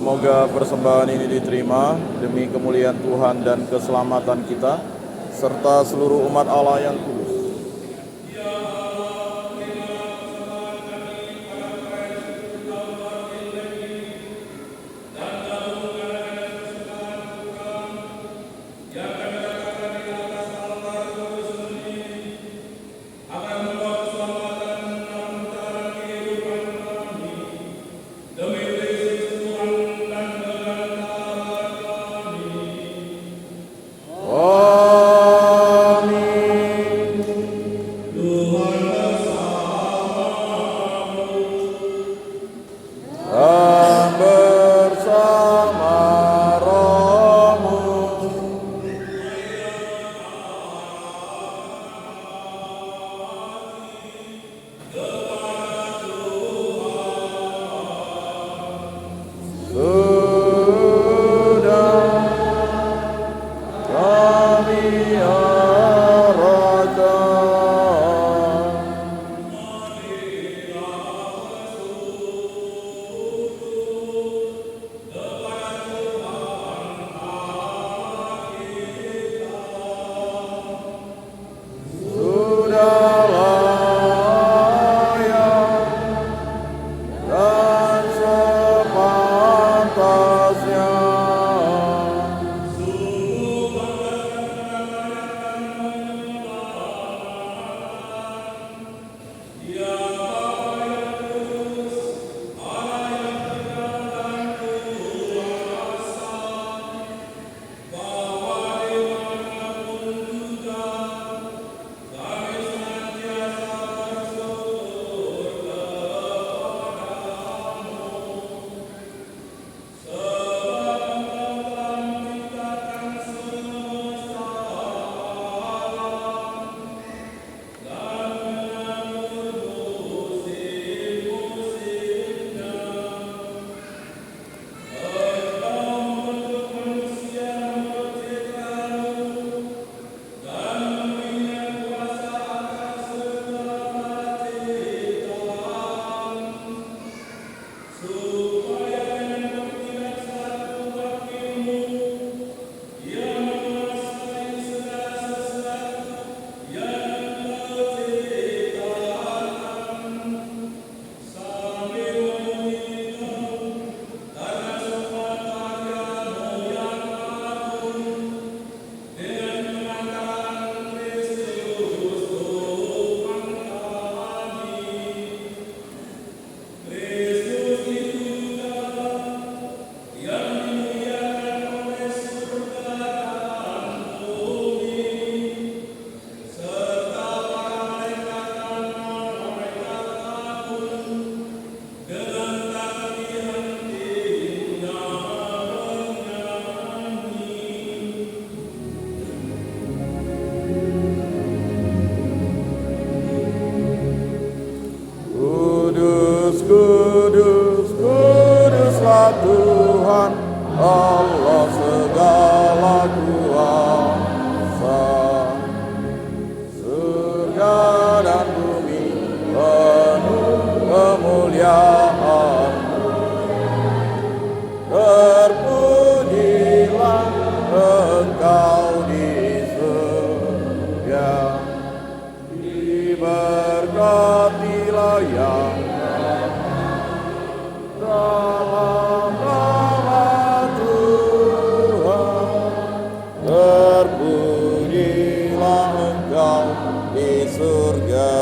Semoga persembahan ini diterima demi kemuliaan Tuhan dan keselamatan kita, serta seluruh umat Allah yang kudus. Tuhan Allah segala kuasa, surga dan bumi penuh kemuliaan. Terpujilah Engkau di surga, diberkatilah yang dalam nama Tuhan. Terpujilah Engkau di surga.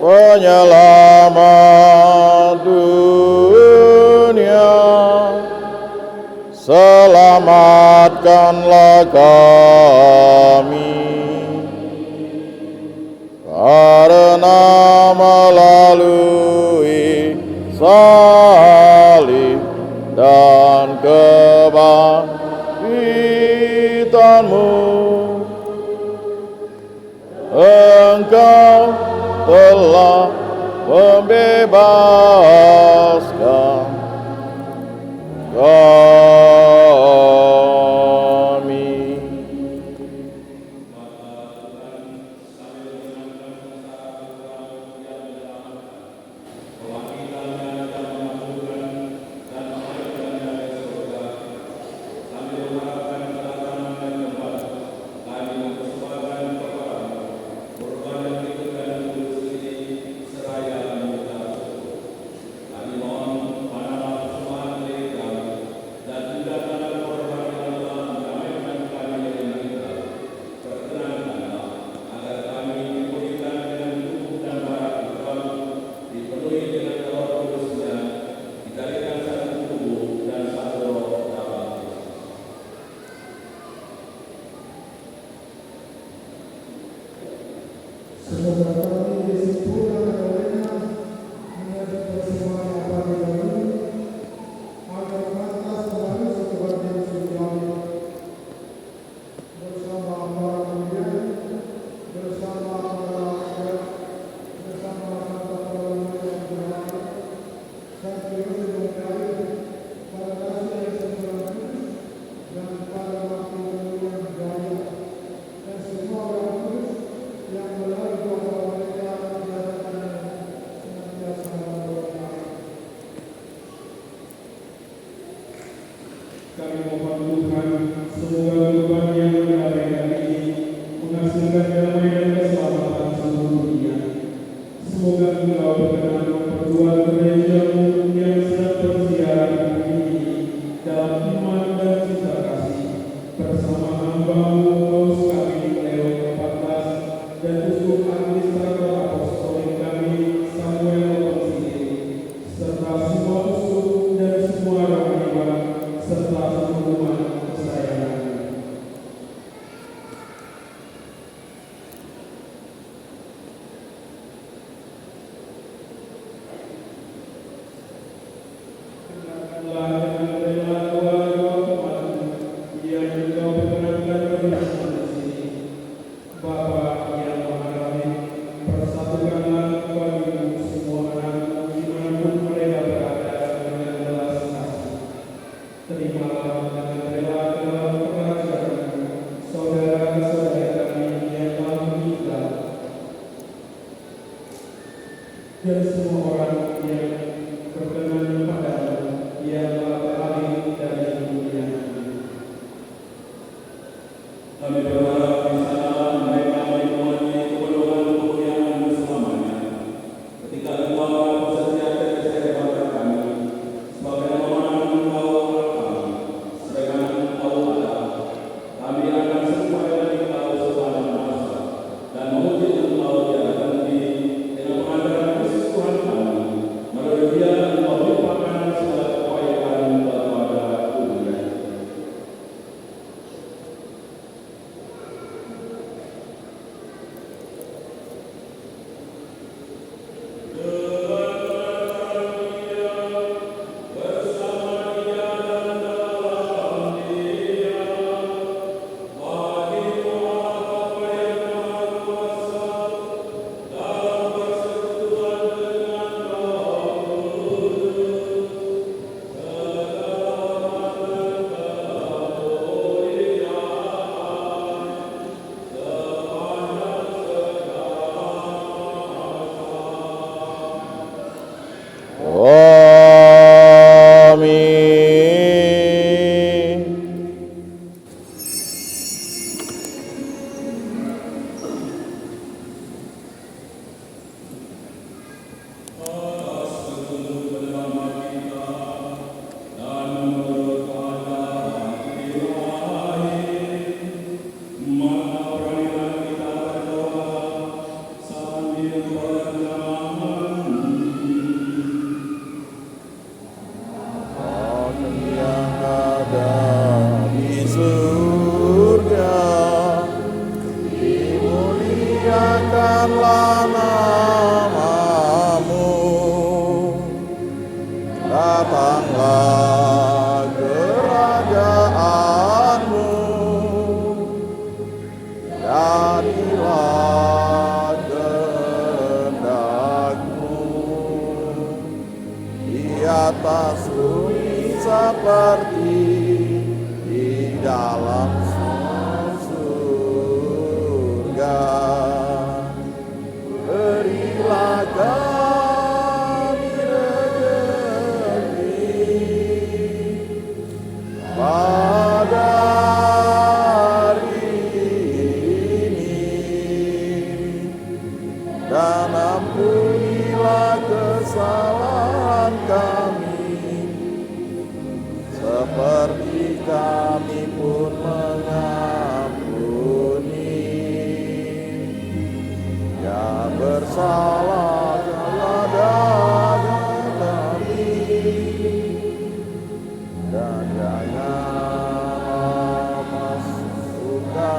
penyelamat dunia, selamatkanlah kami, karena melalui salib dan kebangkitan-Mu, Engkau telah membebaskan kami. Kami mohon Tuhan, semoga Tuhan yang mengadakan ini menghasilkan damai dan keselamatan seluruh dunia. Semoga Engkau berkenan memperkuat gereja-Mu yang sedang bersiar di bumi ini dalam iman dan cinta kasih, bersama hamba-Mu Paus kami Leo ke-14 dan uskup administrator apostolik kami Samuel Opensidik, serta semua uskup dan semua orang iman serta seluruh umat kesayangan. Dengarkanlah dengan rela doa-doa umat-Mu yang Engkau perkenankan berjumpa di sini. Bapa yang Maha Rahim, persatukanlah bagi-Mu semua anak-Mu dimanapun mereka berada dengan belas kasih. Terimalah dengan rela dalam kerajaan-Mu saudara-saudara kami yang telah meninggal dan semua orang yang berkenan kepada-Mu yang telah beralih dari dunia ini. Kami berharap di sana mereka menikmati kepenuhan kemuliaan bersamanya ketika Engkau bersetiakan kesehatan kami sebagaimana Engkau kami, sebagaimana Engkau ada. Kami akan semuanya Engkau selama masa dan memuji Engkau tiada henti dengan pengantaran Kristus Tuhan kami, melalui Dia Engkau limpahkan segala kekayaan kepada dunia.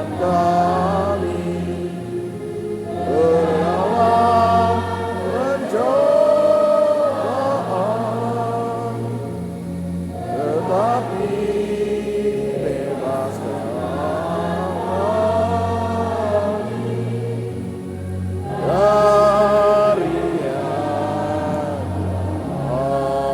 kali berlawan pencobaan, tetapi bebaskan kami dari yang jahat.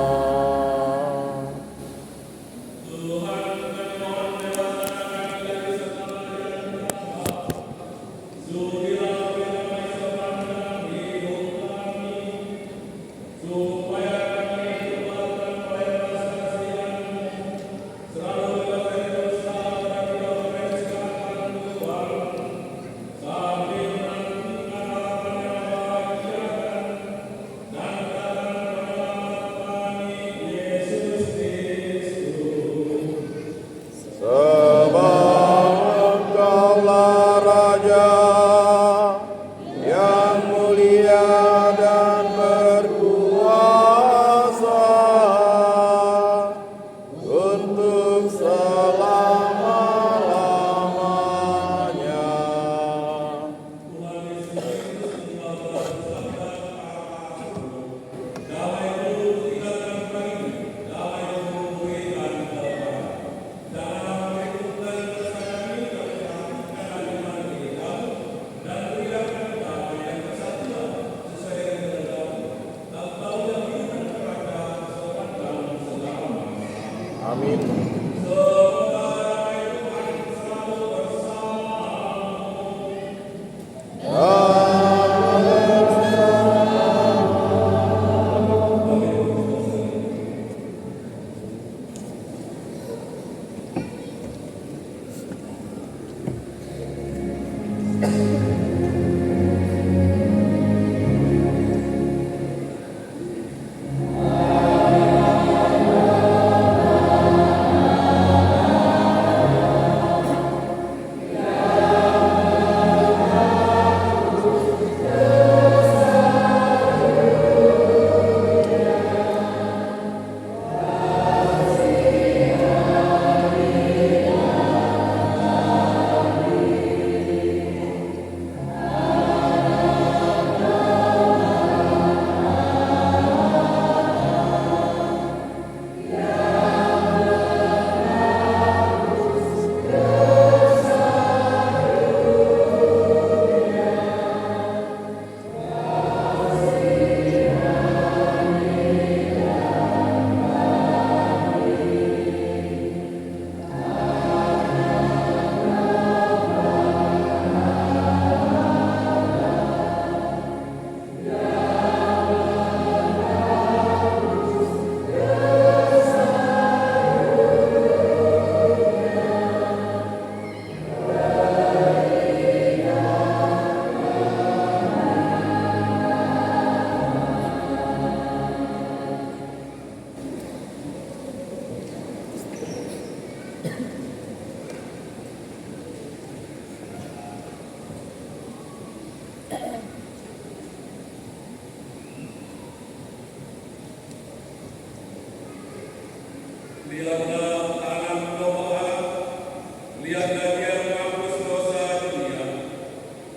Sebab Engkaulah Raja yang mulia dan berkuasa untuk selama-lamanya. Amin. Lihatlah anak domba Allah, lihatlah dia menghapus dosa dunia.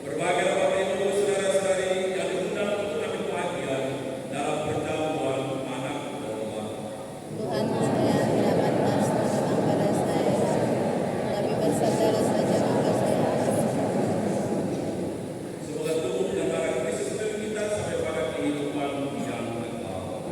Berbagai Bapak Ibu saudara-saudari yang diundang untuk ambil bagian dalam perjamuan anak domba. Tuhan saya tidak pantas datang pada saya, tapi bersabdalah saja maka saya akan sembuh. Semoga tubuh dan darah Kristus bagi kita sampai pada kehidupan yang kekal.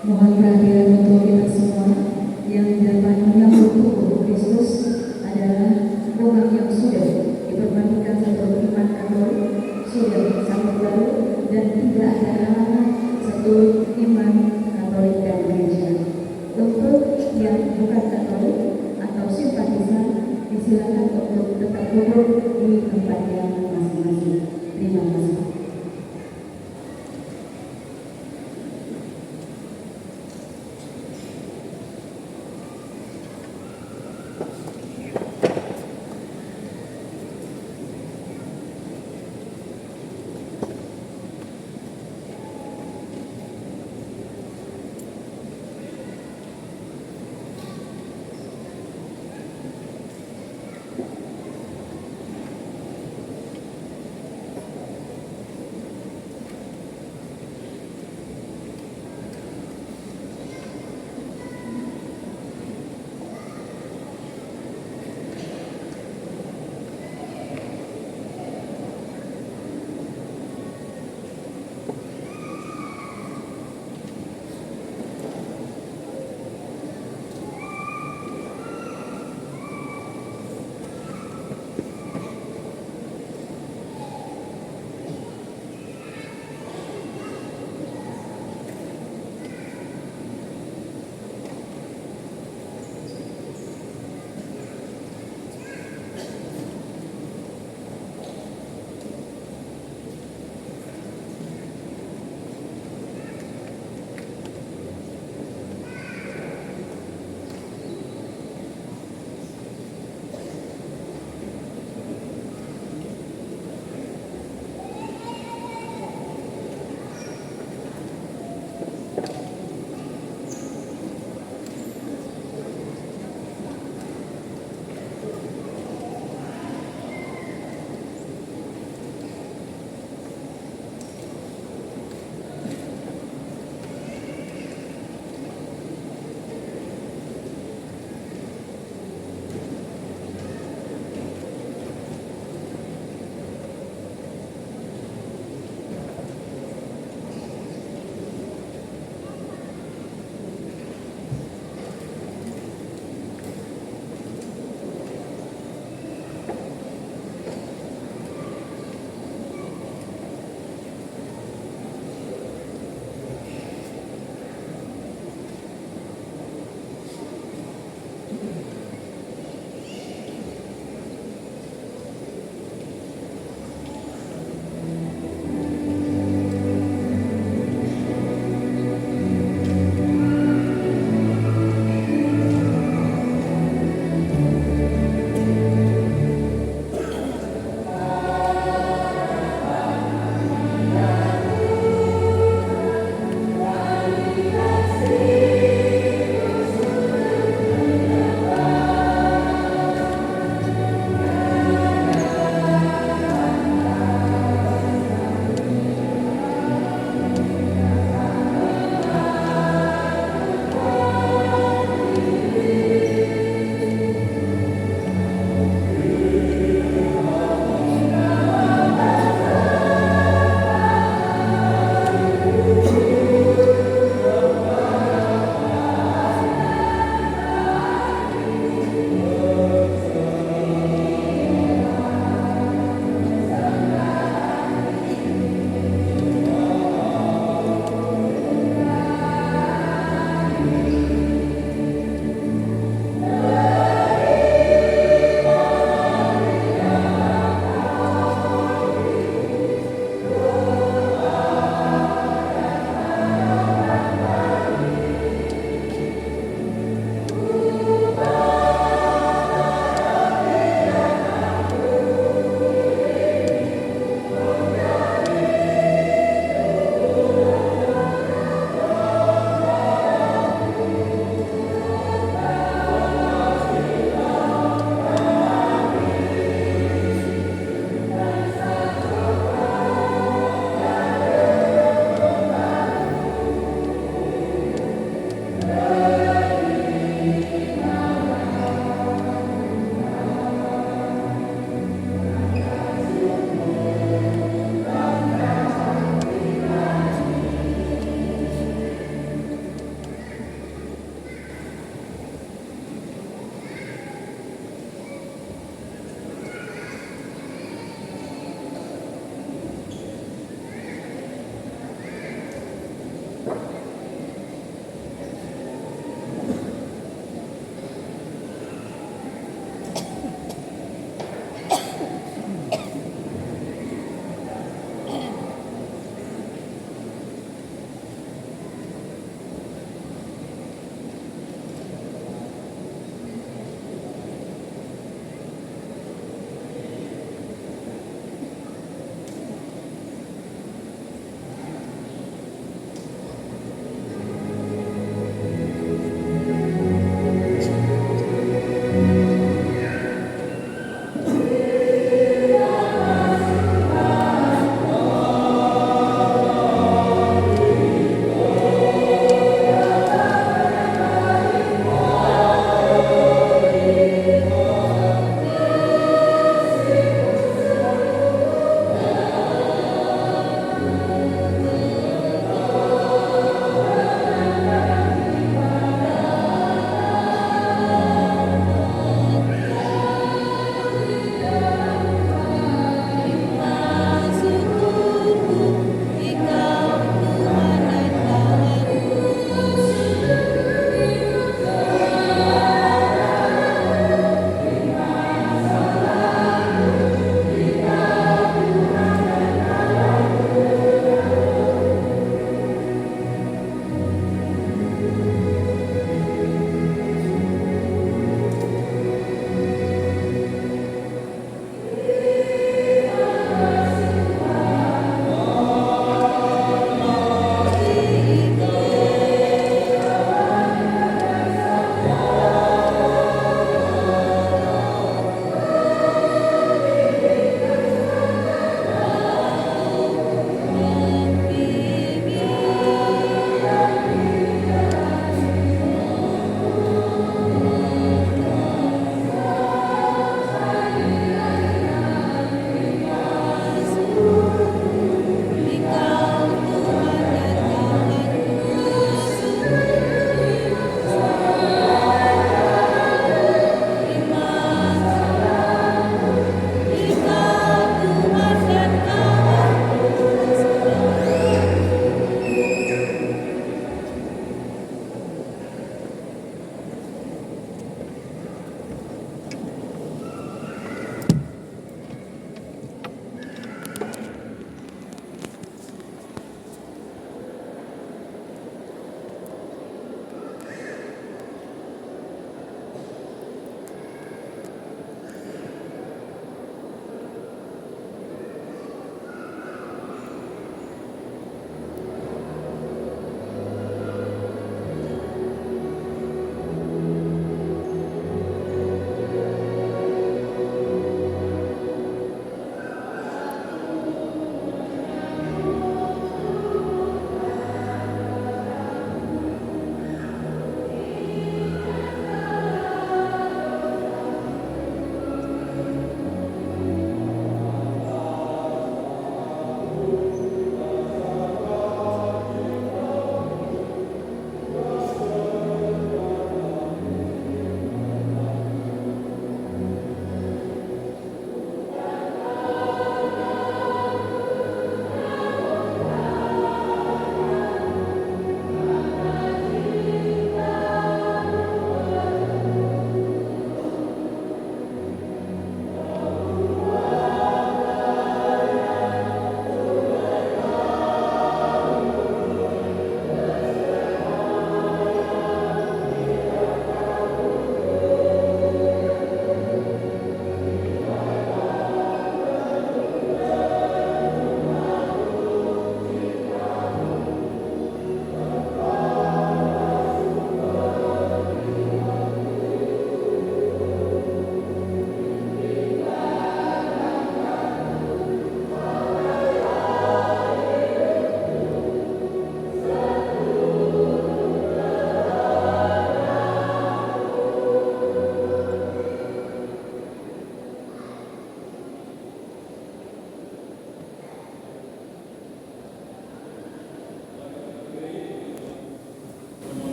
Mohon perhatian untuk kita semua yang di depan menyambut tubuh Kristus adalah orang yang sudah dipermandikan satu iman Katolik, sudah sambut baru dan tidak ada halangan seluruh iman Katolik dan gereja. Untuk yang bukan Katolik atau simpatisan, disilakan untuk tetap duduk di tempatnya masing-masing. Terima kasih.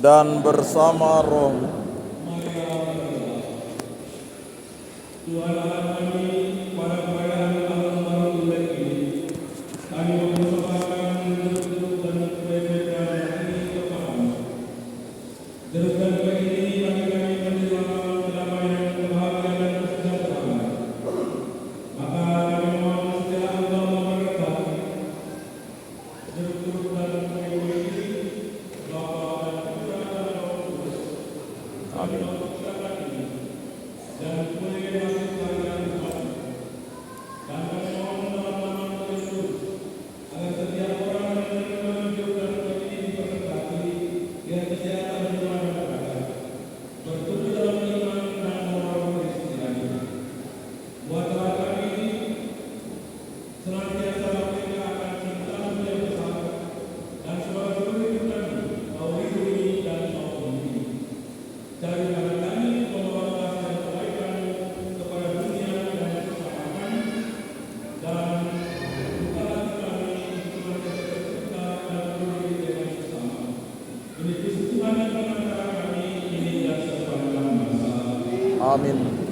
dan bersama rohmu. Tuhan Allah kami, pada perayaan tahun baru Imlek ini, kami mempersembahkan jeruk dan kue yang ini kepadamu. Jeruk dan kue ini bagi kami menjelaskan kedamaian, kebahagiaan dan kesejahteraan. Maka kami mohon setia Allah memberkati jeruk dan kue ini, Bapa dan Putra dan Roh Kudus. Amin. Dan kue masuk kalian Tuhan. Dan kami mohon dalam nama Kristus, agar setiap orang yang menerima jeruk dan kue ini diberkati, biar kesehatan jiwa dan raga, bertumbuh dalam iman dan moral Kristiani. Buatlah kami senantiasa mereka akan cinta yang besar, dan sebagai seluruh kami, mau hidup ini dan maupun ini. Carikan kami membawa kasih dan kebaikan kepada dunia dan sesama kami, dan buka hati kami senantiasa terbuka dan peduli dengan sesama. Ini Kristus Tuhan yang mengantara kami ini dan sepanjang masa. Amin.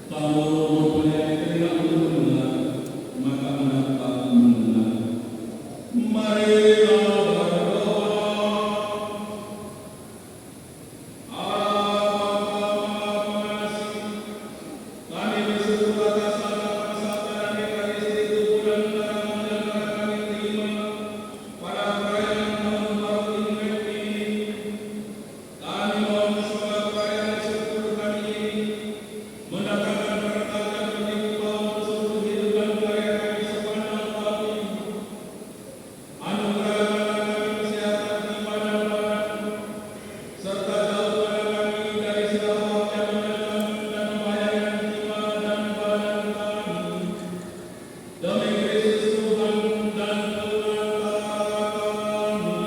Kalau mempunyai kehendak untuk mendengar, maka mendapat mendengar. Marilah berdoa. Kami bersyukur atas harapan sabda dan Ekaristi tubuh dan darah yang kami terima pada perayaan tahun baru Imlek ini. Kami mohon semoga perayaan syukur kami ini mendatangkan berkat dan berlimpah untuk seluruh hidup dan karya kami sepanjang tahun ini. Anugerahkanlah kami kesehatan jiwa dan badan, serta jauhkanlah kami dari segala hal yang mengancam dan membahayakan jiwa dan badan kami. Demi Kristus Tuhan dan Tuhan kami. Amin.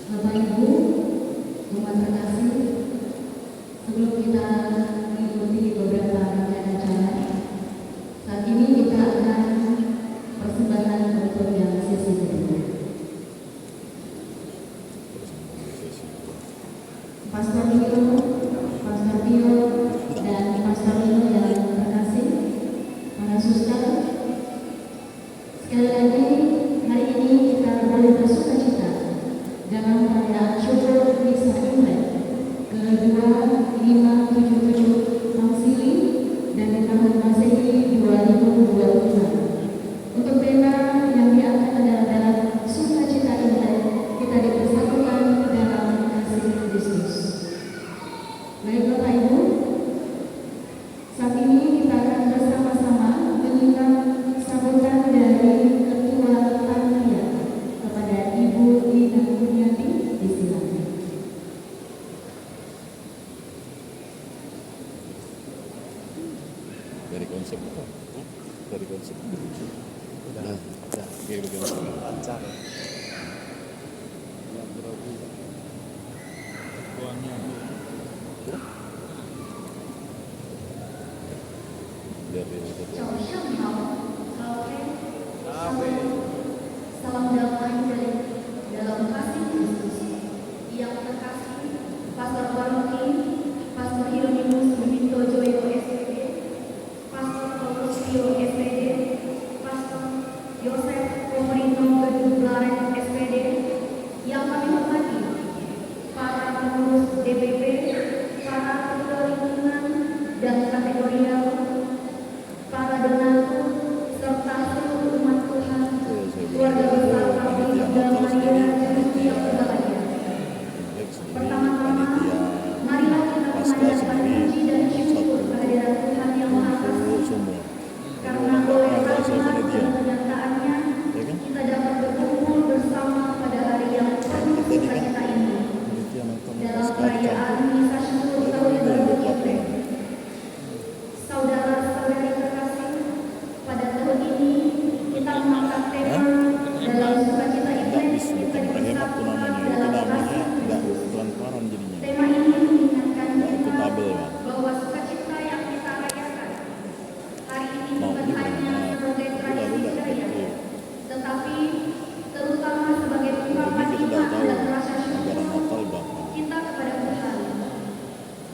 Bapak Ibu, umat terkasih, sebelum kita mengikuti beberapa rangkaian acara, saat ini kita akan persembahan untuk yang sesi kedua. Pastor Bio, dan Pastor Lino yang terkasih, para suster, sekali lagi hari ini kita boleh bersukacita dalam perayaan syukur misa Imlek ke-2577 Mangsili dan di tahun Masehi 2025. Untuk tema yang diangkat adalah dalam sukacita Imlek kita dipersatukan dalam kasih Kristus. Baik Bapak Ibu, saat ini kita akan bersama-sama menyimak sambutan dari Ketua Panitia kepada Ibu Ina Kurniati. Disilakan. Dari konsep apa? Dari konsep. Udah. Dari konsep. Lancar. Yang berarti ketuanya. biar dia tutup. Salam damai dari dalam kasih Kristus. Yang terkasih, Pastor Paroki, Pastor Hieronymus Bimito Joyo SPD, Pastor Paulus Tio SPD, Pastor Yosef Komerino Gedung Blaren SPD, yang kami hormati, para pengurus DPP, para ketua lingkungan dan kategorial, para donatur, serta seluruh umat Tuhan, keluarga besar kami dan Maria Jerusalem yang berbahagia. Pertama-tama, marilah kita memanjatkan puji dan syukur kehadiran Tuhan yang Maha Kasih. Karena oleh rahmat dan kenyataannya, kita dapat berkumpul bersama pada hari yang penuh sukacita ini. Dalam perayaan Misa Syukur tahun yang baru kita. Saudara-saudari terkasih, pada tahun ini kita mengangkat tema dalam sukacita Imlek kita disatukan dalam kasih Kristus. Tema ini mengingatkan kita bahwa sukacita yang kita rayakan hari ini bukan hanya sebagai tradisi budaya, tetapi terutama sebagai ungkapan iman dan rasa syukur kita kepada Tuhan.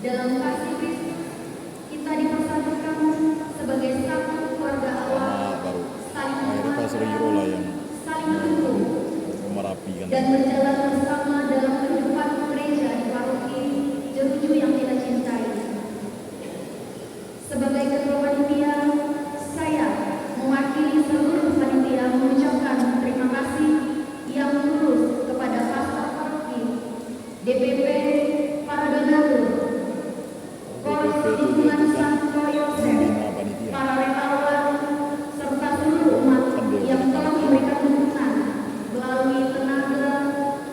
Dalam kasih Kristus, kita dipersatukan sebagai satu keluarga Allah, saling menguatkan, saling mendukung, dan berjalan bersama dalam kehidupan gereja di paroki Jeruju yang kita cintai. Sebagai ketua panitia, saya mewakili seluruh panitia mengucapkan terima kasih yang tulus kepada pastor paroki, DPP, para donatur, Polres Lingkungan Santo Yosef, para relawan, serta seluruh umat yang telah memberikan dukungan melalui tenaga,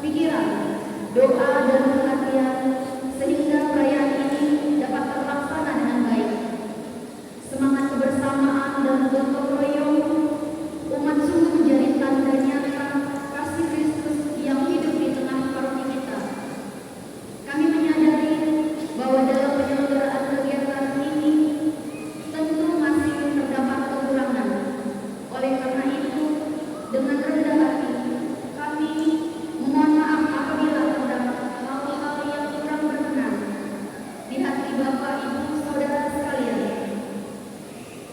pikiran, doa, dan perhatian sehingga perayaan ini dapat terlaksana dengan baik. Semangat kebersamaan dan gotong royong umat sungguh menjadi tanda nyata kasih Kristus yang hidup di tengah paroki kita. Kami menyadari bahwa dalam penyelenggaraan kegiatan ini tentu masih terdapat kekurangan. Oleh karena itu, dengan rendah hati kami mohon maaf apabila terdapat hal-hal yang kurang berkenan di hati Bapak Ibu Saudara sekalian.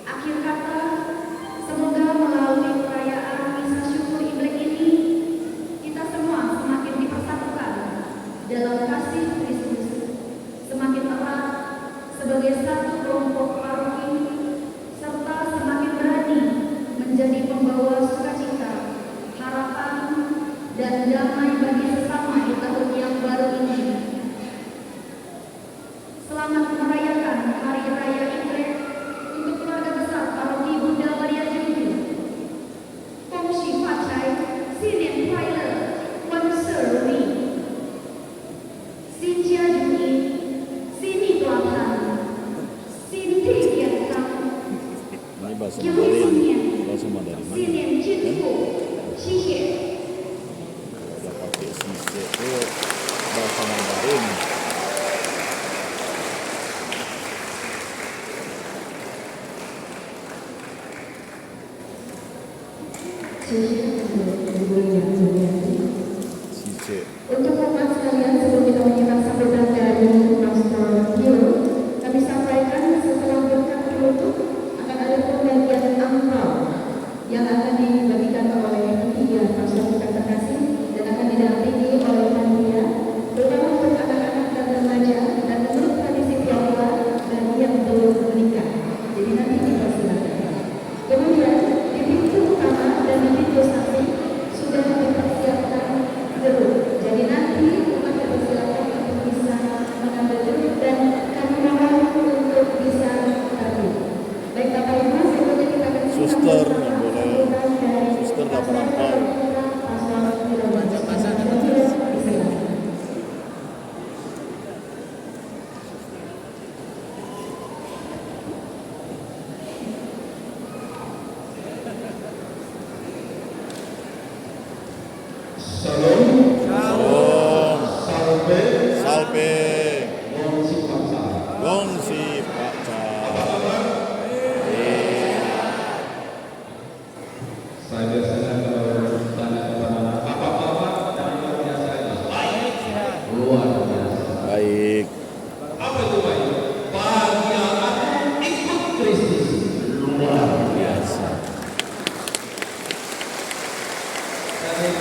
Akhir kata, semoga melalui perayaan Misa Syukur Imlek ini kita semua semakin dipersatukan dalam kasih Kristus, semakin erat sebagai satu kelompok paroki, serta semakin berani menjadi pembawa sukacita, harapan, dan damai bagi sesama di tahun yang baru ini. Selamat merayakan Hari Raya Imlek untuk keluarga besar paroki Bunda Maria Jeruju. Kongsi Pacai, Sinian Praile, Wan Seruni, Sinjia Juni, Sini Tuahan, Sinti Kiatang, Ini bahasa Yang Mandarin. Sinian, Bahasa Mandarin. Sinian Jinfu, Xie. Udah pakai sise itu bahasa Mandarin. Sise. Untuk umat sekalian, sebelum kita menyimak sambutan dari Pastor Hero, kami sampaikan setelah berkat penutup akan ada pembagian angpau yang akan dibagikan oleh ketiga pastor kita terkasih dan akan didampingi oleh panitia, terutama untuk anak-anak dan remaja dan menurut tradisi Tionghoa bagi yang belum menikah. Jadi nanti dipersilakan. Kemudian di pintu utama dan di pintu samping sudah dipersiapkan jeruk. Jadi nanti umat dipersilakan untuk bisa mengambil jeruk dan kami mohon untuk bisa tertib. Baik Bapak Ibu, selanjutnya kita akan Suster yang boleh. Suster dapat angpau. Salam, Om. salve, Salve. non si passa. Gongsi Paca.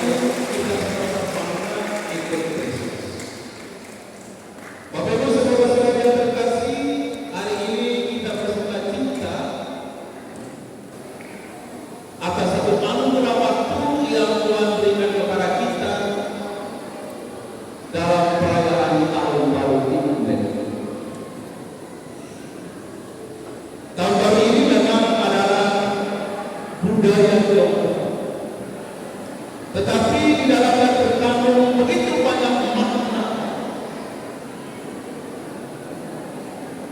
kita sama-sama ikut Kristus. Bapak Ibu saudara-saudara yang terkasih, hari ini kita bersuka cita atas satu anugerah waktu yang Tuhan berikan kepada kita dalam perayaan tahun baru Imlek. Tahun baru ini memang adalah budaya Tionghoa, tetapi di dalamnya terkandung begitu banyak makna,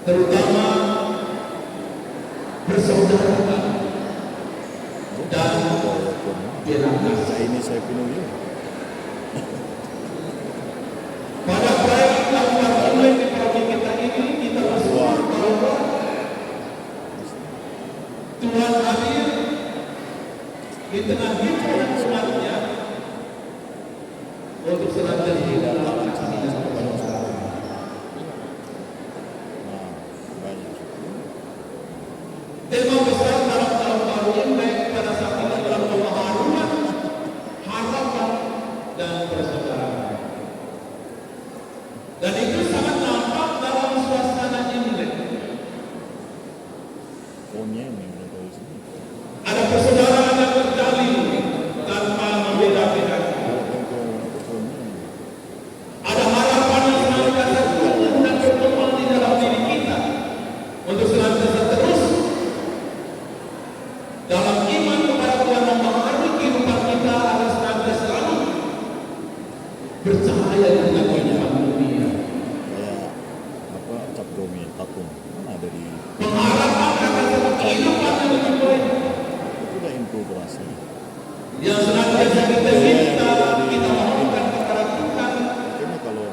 terutama persaudaraan dan belas kasih. Ini saya pinuli. Pada perayaan tahun baru Imlek di paroki kita ini, kita bersyukur bahwa Tuhan hadir di tengah hidup umatnya untuk senantiasa dalam kasih dan kebenaran. Tema besar dalam tahun baru Imlek pada saat ini adalah pemahaman, harapan, dan persaudaraan. Dan itu sangat nampak dalam suasana Imlek. Ada persaudaraan yang terjalin tanpa membeda-bedakan. Ada harapan yang senantiasa tumbuh dan berkembang di dalam diri kita untuk senantiasa terus dalam iman kepada Tuhan mempengaruhi kehidupan kita agar senantiasa selalu bercahaya di tengah kehidupan dunia. Kayak cap domi tatung mana ada di Pengharapan akan satu kehidupan yang lebih baik itu udah infiltrasi. yang senantiasa kita minta, kita mohonkan kepada Tuhan Makanya kalau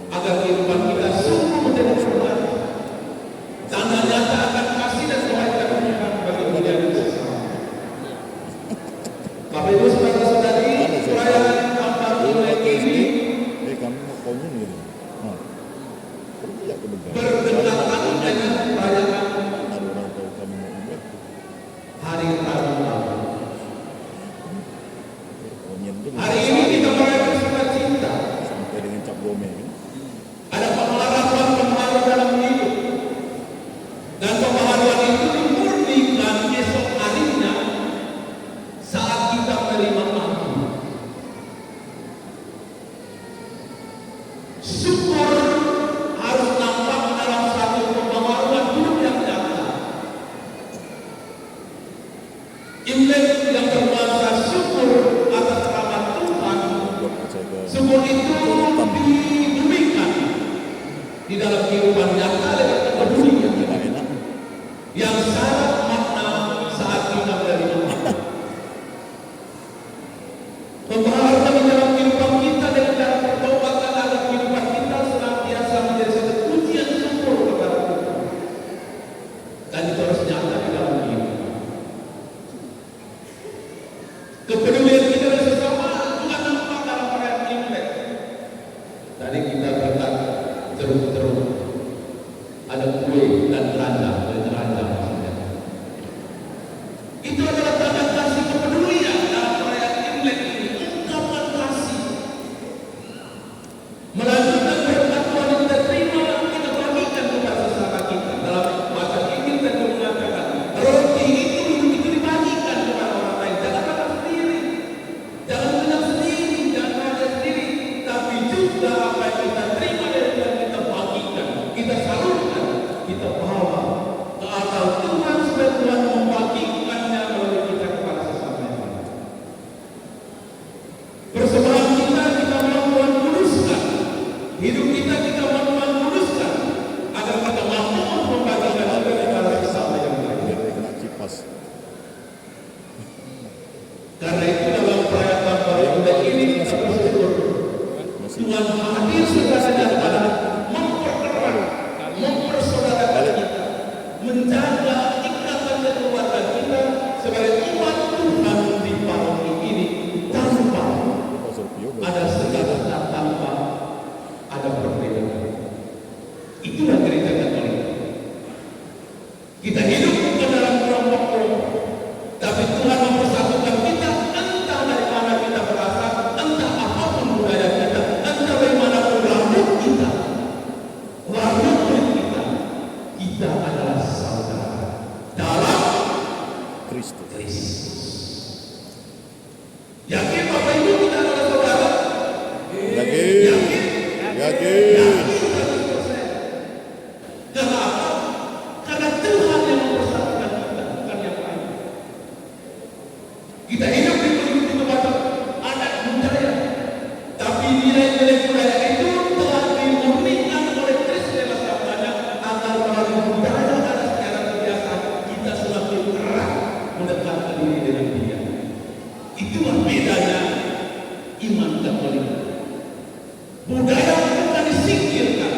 agar kehidupan kita sungguh menjadi benar. Tanda nyata akan kasih dan kebaikan Tuhan bagi dunia ini sesama. Bapak Ibu saudara-saudari, perayaan tahun baru Imlek ini kami mau komunion gitu. Kerja ke negara. berdekatan dengan perayaan Ada orang tahu kami mau Imlek. Hari Tahun Baru. Komunion itu Hari ini kita merayakan sukacita. sampai dengan cap gome kan. Ada pengharapan pembaharuan dalam hidup. Dan pembaharuan itu dimurnikan esok harinya saat kita menerima Tuhan. Syukur harus nampak dalam satu pembaharuan hidup yang nyata. Imlek yang bernuansa syukur atas rahmat Tuhan. Buat saya ke Syukur itu dibumikan di dalam kehidupan nyata dengan kepedulian tidak enak. yang syarat makna saat kita menerima Tuhan. Pembaharuan di dalam kehidupan kita dengan cara pertobatan agar kehidupan kita senantiasa menjadi satu pujian syukur kepada Tuhan. Dan itu harus nyata di dalam kehidupan. Kepedulian kita dengan sesama juga nampak dalam perayaan Imlek. Tadi kita berkat terus ada kue dan keranjang maksudnya. Itu adalah tanda kasih kepedulian dalam perayaan Imlek ini, ungkapan kasih. Melanjutkan berkat Tuhan yang kita terima, kita bagikan kepada sesama kita. Dalam bahasa Inggris kita mengatakan roti itu dibagikan kepada orang lain. Jangan makan sendiri, jangan kenyang sendiri, jangan makan sendiri, tapi juga apa yang kita terima dari Tuhan kita bagikan, kita salurkan, kita bawa ke akal Tuhan supaya Tuhan membagikannya melalui kita kepada sesama yang lain. Persembahan kita mau Tuhan luruskan, hidup kita mau Tuhan luruskan, agar kita mampu membagikan juga kepada sesama yang lain. Biar dia kena kipas. Karena itu dalam perayaan tahun baru Imlek ini kita bersyukur Tuhan hadir secara nyata memperkerat, mempersaudarakan kita, menjaga ikatan keluarga kita sebagai umat Tuhan di paroki ini tanpa Pasal Pio ada sekat dan tanpa ada perbedaan. Itulah gereja Katolik. Kita hidup bukan dalam kelompok-kelompok, tapi Tuhan mempersatukan kita tidak boleh. Budaya bukan disingkirkan,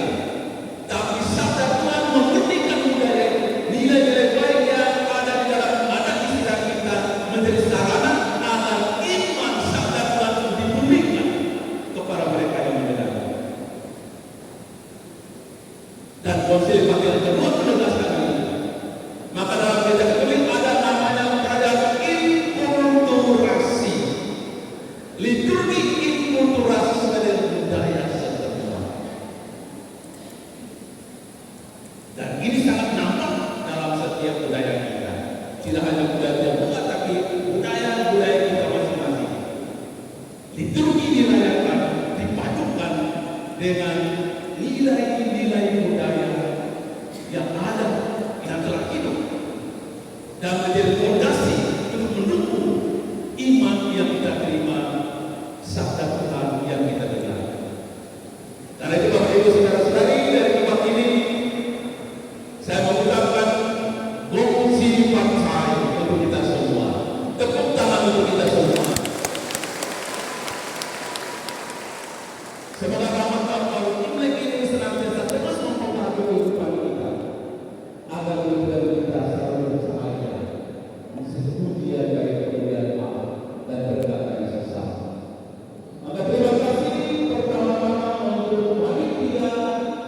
tapi sabda Tuhan memurnikan budaya, nilai-nilai baik yang ada di dalam adat istiadat kita menjadi sarana agar iman sabda Tuhan diberikan kepada mereka yang mendengar. Dan Konsil Vatikan kedua menegaskan ini. Maka dalam gereja Katolik ada namanya perayaan inkulturasi. Liturgi inkulturasi sebagai budaya setempat. Dan ini sangat nampak dalam setiap budaya kita. Tidak hanya budaya Tionghoa, tapi budaya-budaya kita masing-masing. Liturgi dirayakan, dipadukan dengan nilai-nilai budaya yang ada, yang telah hidup, dan menjadi fondasi untuk mendukung iman yang kita terima, sabda Tuhan yang kita dengar. Karena itu Bapak Ibu saudara-saudari, dari tempat ini saya mengucapkan gong si partai untuk kita semua, tepuk tangan untuk kita semua. Semoga rahmat Allah Imlek ini senantiasa terus mempengaruhi kehidupan kita, agar kita selalu bersahaja, sepujian dari kemuliaan Allah dan berkat dari sesama. Maka terima kasih pertama-tama untuk panitia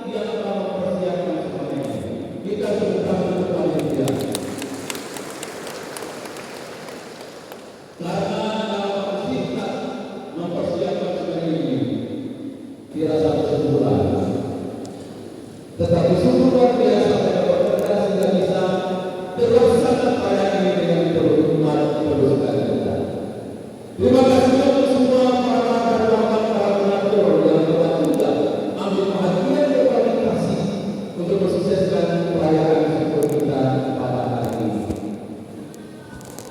yang telah mempersiapkan semuanya ini. Kita berterima kasih kepada panitia. Karena dalam singkat mempersiapkan semuanya ini tidak sampai sebulan, tetapi sungguh luar biasa pada bekerja sehingga bisa terlaksana perayaan ini dengan berhormat teruskan kita. Terima kasih untuk semua para donatur yang telah juga ambil perhatian berbagi kasih untuk mensukseskan perayaan syukur kita pada hari ini.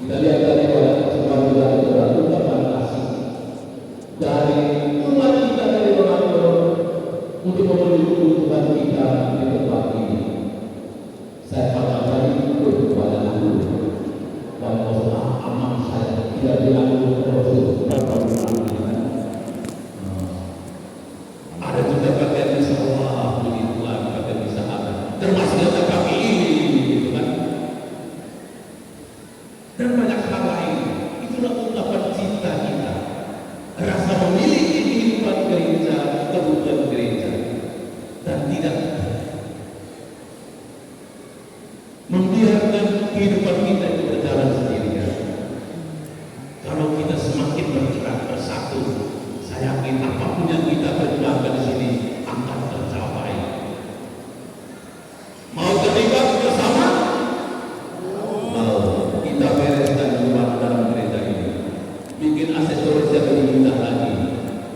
Kita lihat tadi pada kesempatan juga ada ungkapan kasih dari umat kita dari donatur untuk memenuhi kebutuhan kita di tempat ini. Saya katakan itu kepada aku dan masalah aman saya tidak dilakukan Rasul. Ada juga bagian bisa Allah puji Tuhan, bagian bisa ada termasuk data kami ini, gitu kan? Dan banyak hal lain. Itulah ungkapan cinta kita, rasa memiliki kehidupan gereja, kebutuhan gereja, dan tidak membiarkan kehidupan kita itu berjalan sendirian. Kalau kita semakin bergerak bersatu, saya yakin apapun yang kita perjuangkan di sini akan tercapai. Mau terlibat bersama? Mau. Kita bereskan rumah dalam gereja ini, bikin aksesoris yang lebih indah lagi,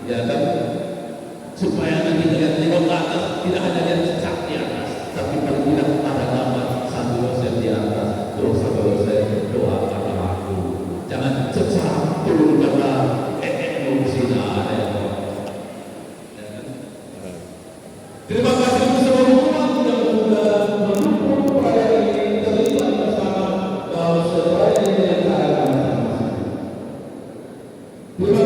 ya kan? Supaya nanti lihat di atas tidak hanya lihat cecak di atas, tapi paling tidak ada gambar satu dosen di atas, dosa-dosa doa pada aku. Jangan cecak turun pada emosinya ada yang. Terima kasih untuk seluruh umat yang sudah mendukung perayaan ini, terlibat bersama dalam sesuai dengan cara masing-masing. Terima